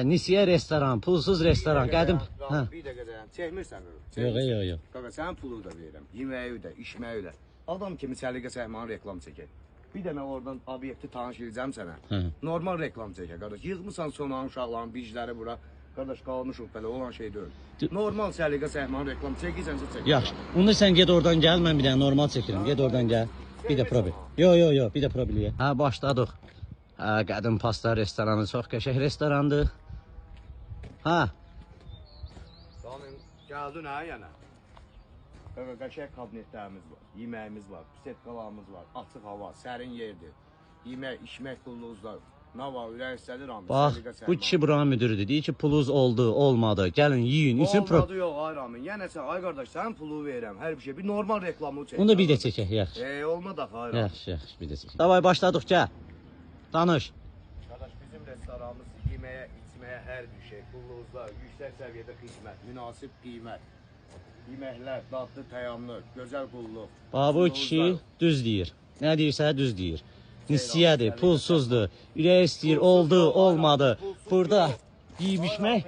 Nisiye restoran, pulsuz restoran. Qədim. Bir dəqiqə dayan. Çəkmirsən onu. Yox. Qaqa, sənin pulu da verirəm. Yeməyi də, içməyi də. Adam kimi səliqə çəkməyin reklam çəkək. Bir dənə oradan obyekti tanış edəcəm sənə. Normal reklam çəkək, qardaş. Yığmısan sonanın uşaqların bicləri bura. Qardaş, qalmışıq belə olan şey deyil. Normal səliqə çəkməyin reklam çəkirsən, çək. Yaxşı. Onda sən get oradan gəl, mən bir dənə normal çəkirim. Get oradan gəl. Bir də probil. Yox, bir də probil ye. Hə, başladıq. Qədim pasta restoranı çox qəşəng restorandır. Ha. Sənin gəldin hə yenə. Qaqa, qəşəng kabinetlərimiz var, yeməyimiz var, setkalarımız var, açıq hava, sərin yerdir. Yemək, içmək pulunuz da. Nə var, ürək istədir hamı. Bax, bu kişi buranın müdürüdür. Deyir ki, pulunuz oldu, olmadı. Gəlin, yiyin, üçün pro... Olmadı yox, ay Ramin. Yenə sən, ay qardaş, sən pulu verirəm, hər bir şey. Bir normal reklamını çək. Onu da bir də çəkək, yaxşı. Olmadı axı, ay Ramin. Yaxşı, bir də çəkək. Davay, başladıq, gəl. Danış. Qardaş, bizim restoranımız yeməyə, içməyə hər bir şey. Pulunuzda, yüksək səviyyədə xidmət, münasib qiymət. Yeməklər, dadlı, təyamlı, gözəl qulluq. Bax, bu kişi düz deyir. Nə deyirsə, düz deyir. Nisiyədir, pulsuzdur. Ürək istəyir, oldu, olmadı. Burada yeyib içmək.